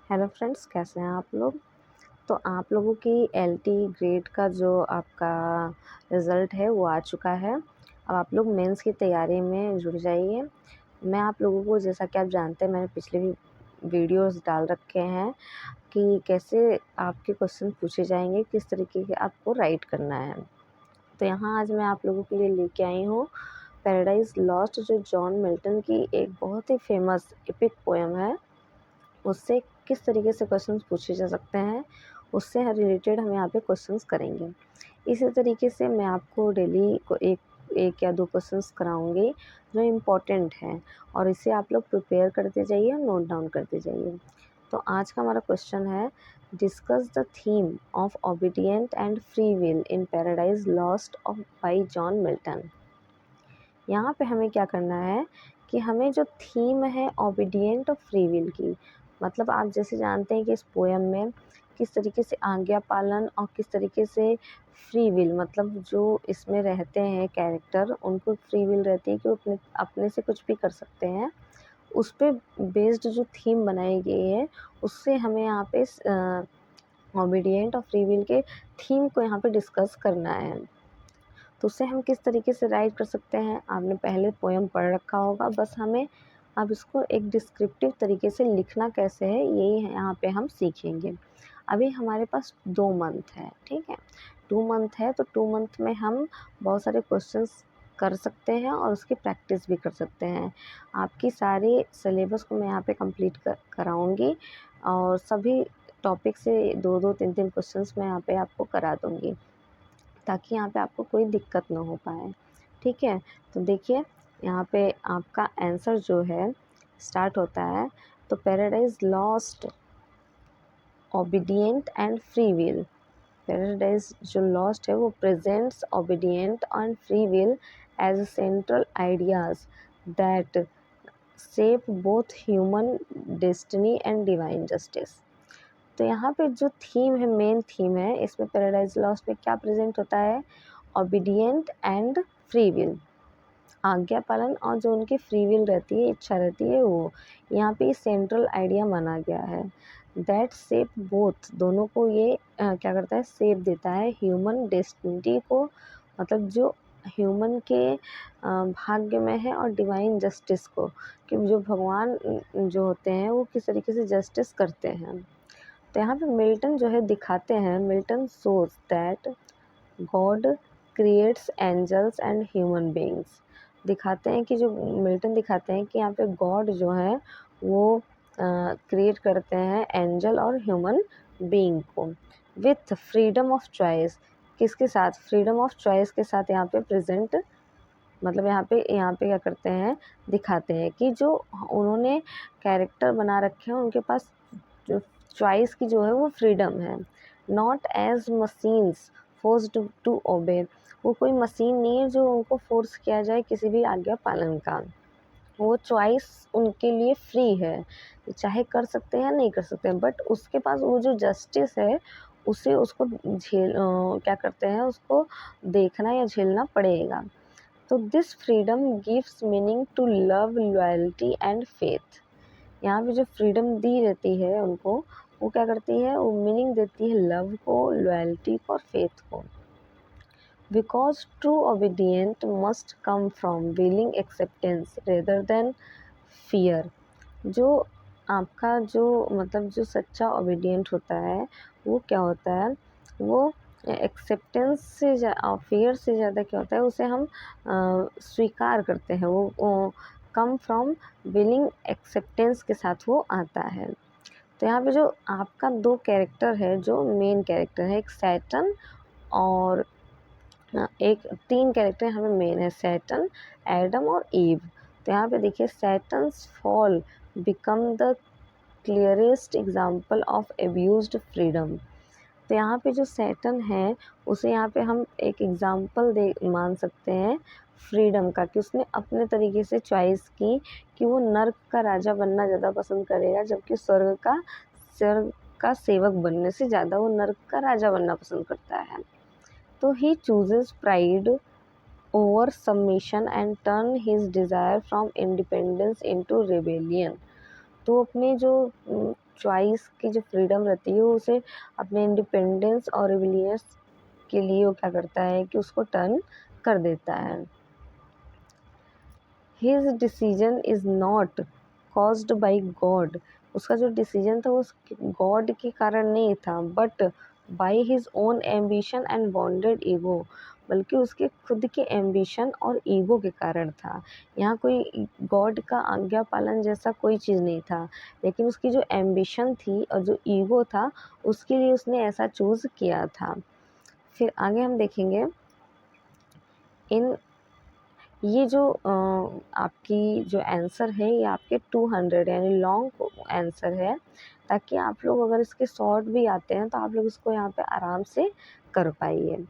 Hello friends, कैसे हैं आप लोग। तो आप लोगों की एलटी ग्रेड का जो आपका रिज़ल्ट है वो आ चुका है। अब आप लोग मेंस की तैयारी में जुट जाइए। मैं आप लोगों को, जैसा कि आप जानते हैं, मैंने पिछले भी वीडियोस डाल रखे हैं कि कैसे आपके क्वेश्चन पूछे जाएंगे, किस तरीके के आपको राइट करना है। तो यहाँ आज मैं आप लोगों के लिए लेके आई हूँ पैराडाइज लॉस्ट, जो जॉन मिल्टन की एक बहुत ही फेमस एपिक पोएम है। उससे किस तरीके से क्वेश्चंस पूछे जा सकते हैं, उससे रिलेटेड हम यहाँ पे क्वेश्चंस करेंगे। इसी तरीके से मैं आपको डेली को एक या दो क्वेश्चंस कराऊंगी जो इम्पोर्टेंट हैं, और इसे आप लोग प्रिपेयर करते जाइए और नोट डाउन करते जाइए। तो आज का हमारा क्वेश्चन है, discuss the theme of obedient and free will in paradise lost of by John Milton. यहाँ पे हमें क्या करना है कि हमें जो थीम है ओबीडिएंट और फ्री विल की, मतलब आप जैसे जानते हैं कि इस पोएम में किस तरीके से आज्ञा पालन और किस तरीके से फ्री विल, मतलब जो इसमें रहते हैं कैरेक्टर, उनको फ्री विल रहती है कि वो अपने अपने से कुछ भी कर सकते हैं। उस पे बेस्ड जो थीम बनाई गई है, उससे हमें यहाँ पे ओबीडिएंट और फ्री विल के थीम को यहाँ पे डिस्कस करना है। तो उससे हम किस तरीके से राइट कर सकते हैं, आपने पहले पोएम पढ़ रखा होगा, बस हमें अब इसको एक डिस्क्रिप्टिव तरीके से लिखना कैसे है, यही यहाँ पे हम सीखेंगे। अभी हमारे पास 2 मंथ है, ठीक है। 2 मंथ है, तो 2 मंथ में हम बहुत सारे क्वेश्चंस कर सकते हैं और उसकी प्रैक्टिस भी कर सकते हैं। आपकी सारे सिलेबस को मैं यहाँ पे कंप्लीट कराऊँगी, और सभी टॉपिक से 2-2 3-3 क्वेश्चंस मैं यहाँ पे आपको करा दूँगी, ताकि यहाँ पे आपको कोई दिक्कत ना हो पाए, ठीक है। तो देखिए, यहाँ पे आपका आंसर जो है स्टार्ट होता है, तो paradise lost, obedient and free will. Paradise जो लॉस्ट है वो presents obedient and free will as central ideas that shape both human destiny and divine justice. तो यहाँ पे जो थीम है, मेन थीम है इसमें, पैराडाइज लॉस्ट में क्या प्रेजेंट होता है, ओबीडिएंट एंड फ्री विल, आज्ञा पालन और जो उनकी फ्री विल रहती है, इच्छा रहती है, वो यहाँ पे सेंट्रल आइडिया माना गया है। दैट शेप बोथ, दोनों को ये क्या करता है, शेप देता है ह्यूमन डेस्टिनी को, मतलब जो ह्यूमन के भाग्य में है, और डिवाइन जस्टिस को, कि जो भगवान जो होते हैं वो किस तरीके से जस्टिस करते हैं। तो यहाँ पे मिल्टन जो है दिखाते हैं, Milton shows that God creates angels and human beings. दिखाते हैं कि जो मिल्टन दिखाते हैं कि यहाँ पे गॉड जो है वो क्रिएट करते हैं एंजल और ह्यूमन बीइंग को विथ फ्रीडम ऑफ चॉइस। किसके साथ, फ्रीडम ऑफ चॉइस के साथ यहाँ पे प्रेजेंट, मतलब यहाँ पे क्या करते हैं, दिखाते हैं कि जो उन्होंने कैरेक्टर बना रखे हैं उनके पास जो चॉइस की जो है वो फ्रीडम है। Not as machines forced to obey, वो कोई मशीन नहीं है जो उनको फोर्स किया जाए किसी भी आज्ञा पालन का। वो चॉइस उनके लिए फ्री है, चाहे कर सकते हैं या नहीं कर सकते हैं, बट उसके पास वो जो जस्टिस है उसे उसको क्या करते हैं, उसको देखना या झेलना पड़ेगा। तो this freedom gives meaning to love, loyalty and faith. यहाँ पे जो फ्रीडम दी रहती है उनको, वो क्या करती है, वो मीनिंग देती है लव को, लॉयल्टी को और फेथ को। Because true obedient must come from willing acceptance rather than fear. जो आपका जो, मतलब जो सच्चा ओबीडिएंट होता है वो क्या होता है, वो एक्सेप्टेंस से फेयर से ज़्यादा क्या होता है, उसे हम स्वीकार करते हैं, वो कम फ्रॉम विलिंग एक्सेप्टेंस के साथ वो आता है। तो यहाँ पे जो आपका 2 कैरेक्टर है, जो मेन कैरेक्टर है, एक सैटर्न और एक 3 कैरेक्टर हमें मेन है, सैटर्न, एडम और ईव। तो यहाँ पे देखिए, Saturn's fall become the clearest example of abused freedom. तो यहाँ पे जो सैटर्न है उसे यहाँ पे हम एक एग्जाम्पल दे मान सकते हैं फ्रीडम का, कि उसने अपने तरीके से चॉइस की कि वो नर्क का राजा बनना ज़्यादा पसंद करेगा, जबकि स्वर्ग का सेवक बनने से ज़्यादा वो नर्क का राजा बनना पसंद करता है। तो ही chooses pride over submission and turn his desire from independence into rebellion. तो अपने जो चॉइस की जो फ्रीडम रहती है वो उसे अपने इंडिपेंडेंस और रिविलियंस के लिए वो क्या करता है कि उसको टर्न कर देता है। His decision is not caused by God, उसका जो डिसीजन था वो गॉड के कारण नहीं था, but by his own ambition and bonded ego, बल्कि उसके खुद के एम्बिशन और ईगो के कारण था। यहाँ कोई गॉड का आज्ञा पालन जैसा कोई चीज़ नहीं था, लेकिन उसकी जो एम्बिशन थी और जो ईगो था उसके लिए उसने ऐसा चूज़ किया था। फिर आगे हम देखेंगे इन ये जो आपकी जो आंसर है ये आपके 200 यानी लॉन्ग आंसर है, ताकि आप लोग अगर इसके शॉर्ट भी आते हैं तो आप लोग इसको यहाँ पे आराम से कर पाइए।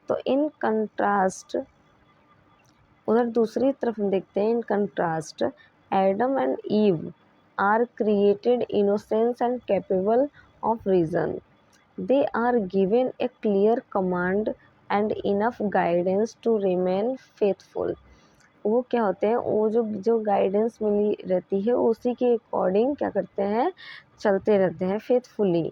तो इन कंट्रास्ट उधर दूसरी तरफ हम देखते हैं, in contrast Adam and Eve are created innocence and capable of reason, they are given a clear command and enough guidance to remain faithful. वो क्या होते हैं, वो जो जो गाइडेंस मिली रहती है उसी के अकॉर्डिंग क्या करते हैं, चलते रहते हैं faithfully.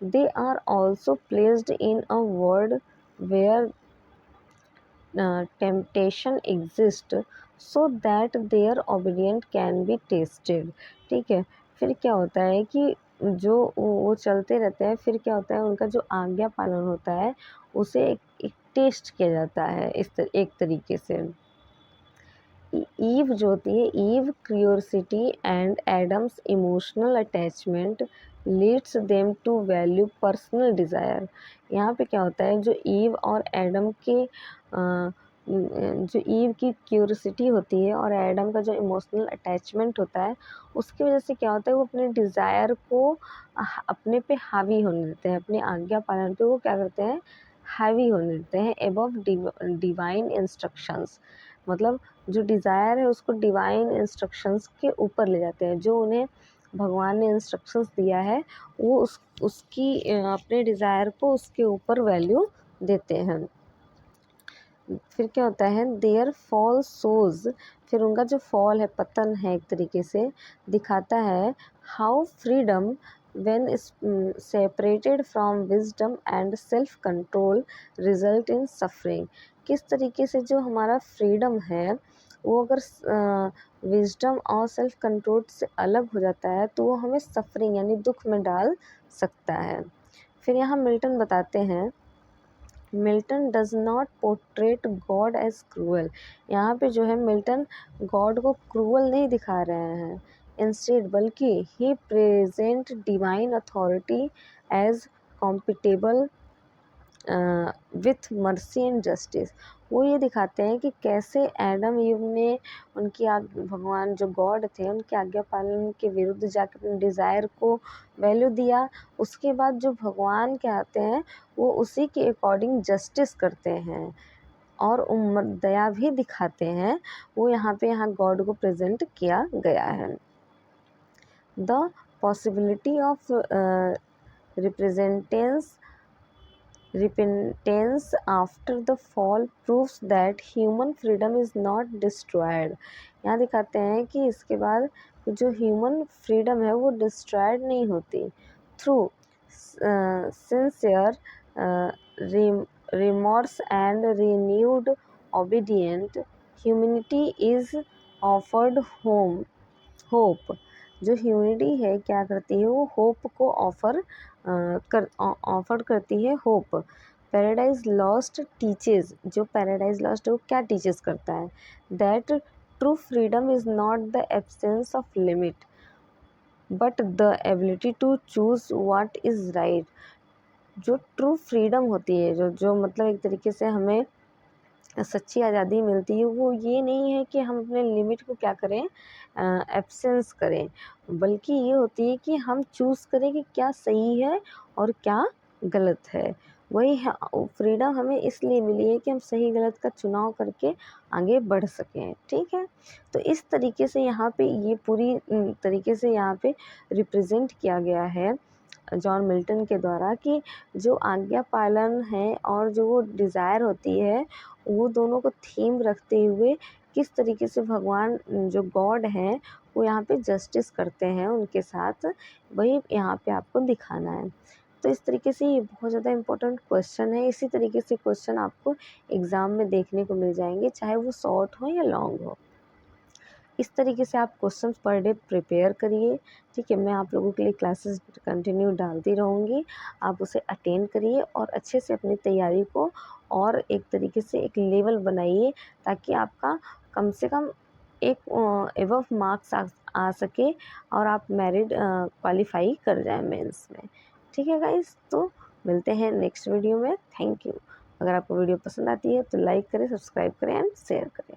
They are also placed in a world where temptation exist so that their obedient can be tested. ठीक है, फिर क्या होता है कि जो वो चलते रहते हैं, फिर क्या होता है उनका जो आज्ञा पालन होता है उसे एक टेस्ट किया जाता है एक तरीके से। ईव जो होती है, Eve curiosity and Adam's emotional attachment leads them to value personal desire. यहाँ पे क्या होता है, जो ईव और एडम के जो ईव की क्यूरियोसिटी होती है और एडम का जो इमोशनल अटैचमेंट होता है उसकी वजह से क्या होता है वो अपने डिज़ायर को अपने पे हावी होने देते हैं, अपने आज्ञा पालन पे वो क्या करते हैं, हावी होने देते हैं एबव डिवाइन इंस्ट्रक्शंस। मतलब जो डिज़ायर है उसको डिवाइन इंस्ट्रक्शंस के ऊपर ले जाते हैं, जो उन्हें भगवान ने इंस्ट्रक्शंस दिया है वो उसकी अपने डिज़ायर को उसके ऊपर वैल्यू देते हैं। फिर क्या होता है, देयर फॉल सोज, फिर उनका जो फॉल है, पतन है, एक तरीके से दिखाता है how freedom when separated from wisdom and self control result in suffering। किस तरीके से जो हमारा फ्रीडम है वो अगर विजडम और सेल्फ कंट्रोल से अलग हो जाता है तो वो हमें सफरिंग यानी दुख में डाल सकता है। फिर यहाँ मिल्टन बताते हैं, Milton does not portrait God as cruel. यहाँ पे जो है मिल्टन गॉड को क्रूअल नहीं दिखा रहे हैं इंस्टेड, बल्कि ही present divine authority as compatible with mercy and justice. वो ये दिखाते हैं कि कैसे एडम ईव ने भगवान जो गॉड थे उनके आज्ञा पालन के विरुद्ध जाकर अपने डिज़ायर को वैल्यू दिया, उसके बाद जो भगवान के आते हैं वो उसी के अकॉर्डिंग जस्टिस करते हैं और दया भी दिखाते हैं। वो यहाँ गॉड को प्रेजेंट किया गया है। The possibility of repentance after the fall proves that human freedom is not destroyed। यहाँ दिखाते हैं कि इसके बाद जो ह्यूमन फ्रीडम है वो डिस्ट्रॉयड नहीं होती। Through sincere remorse and renewed obedient humanity is offered hope. जो ह्यूमैनिटी है क्या करती है, वो होप को ऑफर करती है, होप। पैराडाइज लॉस्ट टीचेज, जो पैराडाइज लॉस्ट है वो क्या टीचेस करता है, that true freedom is not the absence of limit but the ability to choose what is right. जो ट्रू फ्रीडम होती है, जो मतलब एक तरीके से हमें सच्ची आज़ादी मिलती है, वो ये नहीं है कि हम अपने लिमिट को क्या करें, एब्सेंस करें, बल्कि ये होती है कि हम चूज़ करें कि क्या सही है और क्या गलत है। वही है फ्रीडम, हमें इसलिए मिली है कि हम सही गलत का चुनाव करके आगे बढ़ सकें। ठीक है, तो इस तरीके से यहाँ पे ये पूरी तरीके से यहाँ पे रिप्रेजेंट किया गया है जॉन मिल्टन के द्वारा कि जो आज्ञा पालन है और जो वो डिज़ायर होती है वो दोनों को थीम रखते हुए किस तरीके से भगवान जो गॉड हैं वो यहाँ पे जस्टिस करते हैं उनके साथ, वही यहाँ पे आपको दिखाना है। तो इस तरीके से ये बहुत ज़्यादा इम्पोर्टेंट क्वेश्चन है। इसी तरीके से क्वेश्चन आपको एग्ज़ाम में देखने को मिल जाएंगे, चाहे वो शॉर्ट हो या लॉन्ग हो। इस तरीके से आप क्वेश्चंस पर डे प्रिपेयर करिए, ठीक है। मैं आप लोगों के लिए क्लासेस कंटिन्यू डालती रहूँगी, आप उसे अटेंड करिए और अच्छे से अपनी तैयारी को और एक तरीके से एक लेवल बनाइए, ताकि आपका कम से कम एक एबव मार्क्स आ सके और आप मेरिट क्वालिफाई कर जाए मेंस में, ठीक है गाइस। तो मिलते हैं नेक्स्ट वीडियो में। Thank you. अगर आपको वीडियो पसंद आती है तो लाइक करें, सब्सक्राइब करें एंड शेयर करें।